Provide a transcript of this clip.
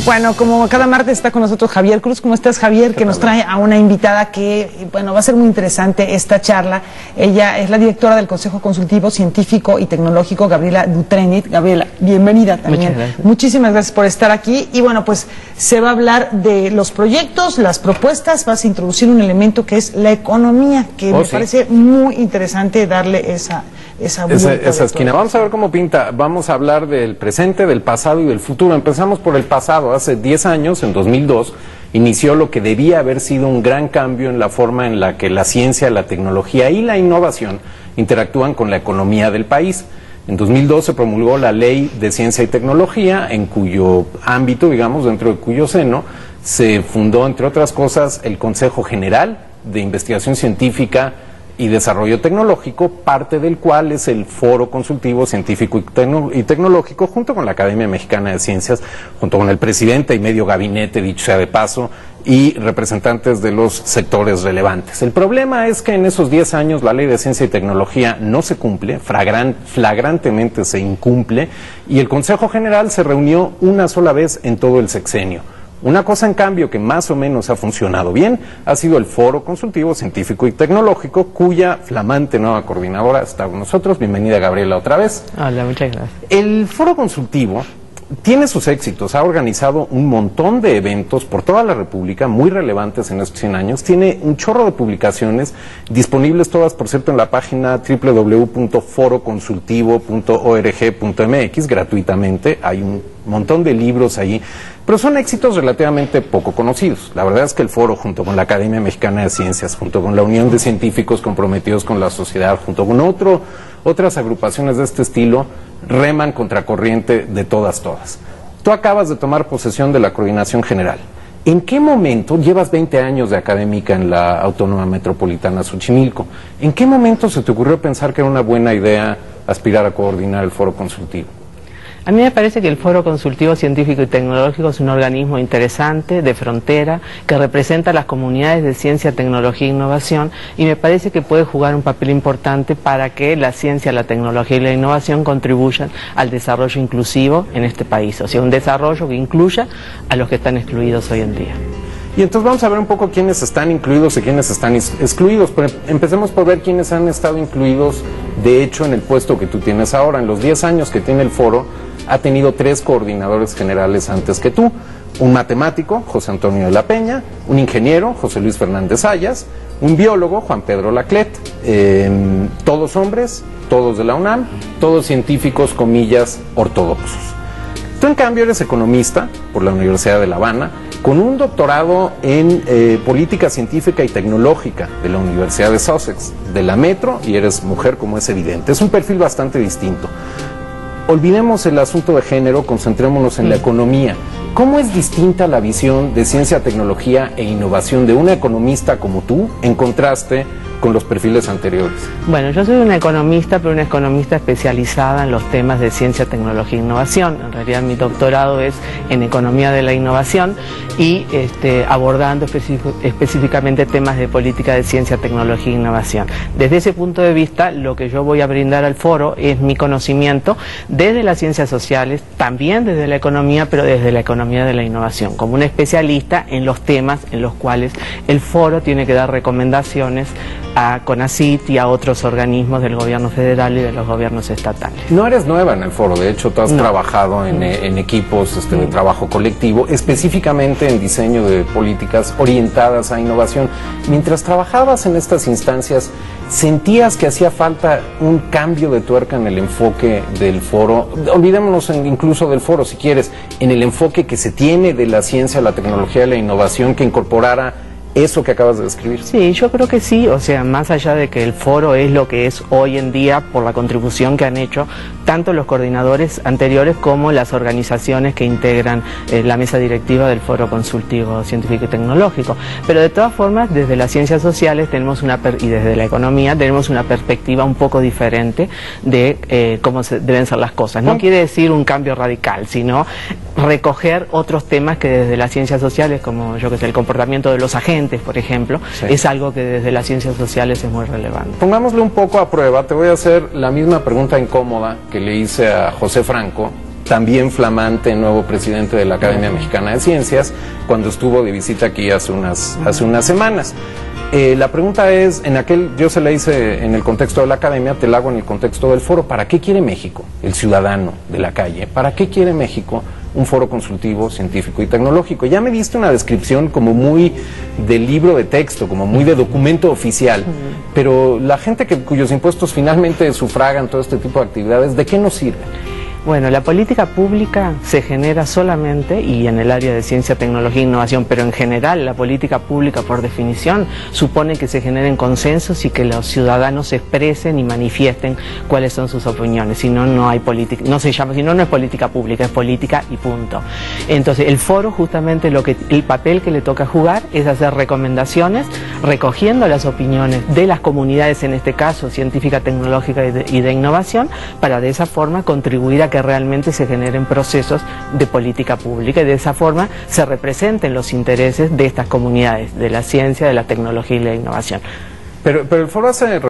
Bueno, como cada martes está con nosotros Javier Cruz. ¿Cómo estás, Javier? Que nos trae a una invitada que, bueno, va a ser muy interesante esta charla. Ella es la directora del Consejo Consultivo Científico y Tecnológico, Gabriela Dutrenit. Gabriela, bienvenida también. Muchas gracias. Muchísimas gracias por estar aquí. Y bueno, pues se va a hablar de los proyectos, las propuestas. Vas a introducir un elemento que es la economía, que me parece muy interesante darle esa esquina. Vamos a ver cómo pinta. Vamos a hablar del presente, del pasado y del futuro. Empezamos por el pasado. Hace 10 años, en 2002, inició lo que debía haber sido un gran cambio en la forma en la que la ciencia, la tecnología y la innovación interactúan con la economía del país. En 2002 se promulgó la Ley de Ciencia y Tecnología, en cuyo ámbito, digamos, dentro de cuyo seno, se fundó, entre otras cosas, el Consejo General de Investigación Científica y Desarrollo Tecnológico, parte del cual es el Foro Consultivo Científico y Tecnológico, junto con la Academia Mexicana de Ciencias, junto con el presidente y medio gabinete, dicho sea de paso, y representantes de los sectores relevantes. El problema es que en esos 10 años la Ley de Ciencia y Tecnología no se cumple, flagrantemente se incumple, y el Consejo General se reunió una sola vez en todo el sexenio. Una cosa, en cambio, que más o menos ha funcionado bien, ha sido el Foro Consultivo Científico y Tecnológico, cuya flamante nueva coordinadora está con nosotros. Bienvenida, Gabriela, otra vez. Hola, muchas gracias. El Foro Consultivo tiene sus éxitos, ha organizado un montón de eventos por toda la República, muy relevantes en estos 100 años, tiene un chorro de publicaciones, disponibles todas, por cierto, en la página www.foroconsultivo.org.mx, gratuitamente. Hay un montón de libros ahí, pero son éxitos relativamente poco conocidos. La verdad es que el foro, junto con la Academia Mexicana de Ciencias, junto con la Unión de Científicos Comprometidos con la Sociedad, junto con otras agrupaciones de este estilo, reman contracorriente de todas. Tú acabas de tomar posesión de la coordinación general. ¿En qué momento, llevas 20 años de académica en la Autónoma Metropolitana Xochimilco, en qué momento se te ocurrió pensar que era una buena idea aspirar a coordinar el Foro Consultivo? A mí me parece que el Foro Consultivo Científico y Tecnológico es un organismo interesante, de frontera, que representa a las comunidades de ciencia, tecnología e innovación, y me parece que puede jugar un papel importante para que la ciencia, la tecnología y la innovación contribuyan al desarrollo inclusivo en este país, o sea, un desarrollo que incluya a los que están excluidos hoy en día. Y entonces vamos a ver un poco quiénes están incluidos y quiénes están excluidos. Pero empecemos por ver quiénes han estado incluidos, de hecho, en el puesto que tú tienes ahora. En los 10 años que tiene el foro, ha tenido 3 coordinadores generales antes que tú: un matemático, José Antonio de la Peña; un ingeniero, José Luis Fernández Ayas; un biólogo, Juan Pedro Laclet. Todos hombres, todos de la UNAM, todos científicos, comillas, ortodoxos. Tú, en cambio, eres economista por la Universidad de La Habana, con un doctorado en política científica y tecnológica de la Universidad de Sussex, de la Metro, y eres mujer, como es evidente. Es un perfil bastante distinto. Olvidemos el asunto de género, concentrémonos en la economía. ¿Cómo es distinta la visión de ciencia, tecnología e innovación de una economista como tú, en contraste con los perfiles anteriores? Bueno, yo soy una economista, pero una economista especializada en los temas de ciencia, tecnología e innovación. En realidad mi doctorado es en economía de la innovación y abordando específicamente temas de política de ciencia, tecnología e innovación. Desde ese punto de vista, lo que yo voy a brindar al foro es mi conocimiento desde las ciencias sociales, también desde la economía, pero desde la economía de la innovación, como un especialista en los temas en los cuales el foro tiene que dar recomendaciones a CONACYT y a otros organismos del gobierno federal y de los gobiernos estatales. No eres nueva en el foro, de hecho tú has trabajado en equipos de trabajo colectivo, específicamente en diseño de políticas orientadas a innovación. Mientras trabajabas en estas instancias, ¿sentías que hacía falta un cambio de tuerca en el enfoque del foro? Olvidémonos incluso del foro, si quieres, en el enfoque que se tiene de la ciencia, la tecnología y la innovación, que incorporara eso que acabas de describir. Sí, yo creo que sí, o sea, más allá de que el foro es lo que es hoy en día por la contribución que han hecho tanto los coordinadores anteriores como las organizaciones que integran la mesa directiva del Foro Consultivo Científico y Tecnológico. Pero de todas formas, desde las ciencias sociales tenemos y desde la economía tenemos una perspectiva un poco diferente de cómo deben ser las cosas. No quiere decir un cambio radical, sino recoger otros temas que desde las ciencias sociales, como yo que sé, el comportamiento de los agentes, por ejemplo, es algo que desde las ciencias sociales es muy relevante. Pongámosle un poco a prueba. Te voy a hacer la misma pregunta incómoda que le hice a José Franco también flamante nuevo presidente de la Academia Mexicana de Ciencias, cuando estuvo de visita aquí hace unas semanas. La pregunta es, yo se la hice en el contexto de la academia, te la hago en el contexto del foro. ¿Para qué quiere México, el ciudadano de la calle? ¿Para qué quiere México un foro consultivo, científico y tecnológico? Ya me diste una descripción como muy de libro de texto, como muy de documento oficial, pero la gente cuyos impuestos finalmente sufragan todo este tipo de actividades, ¿de qué nos sirve? Bueno, la política pública se genera solamente, y en el área de ciencia, tecnología e innovación, pero en general la política pública por definición supone que se generen consensos y que los ciudadanos expresen y manifiesten cuáles son sus opiniones. Si no, no hay política, no se llama, si no, no es política pública, es política y punto. Entonces, el foro justamente el papel que le toca jugar es hacer recomendaciones, recogiendo las opiniones de las comunidades, en este caso científica, tecnológica y de innovación, para de esa forma contribuir a que realmente se generen procesos de política pública y de esa forma se representen los intereses de estas comunidades, de la ciencia, de la tecnología y la innovación. Pero el foro hace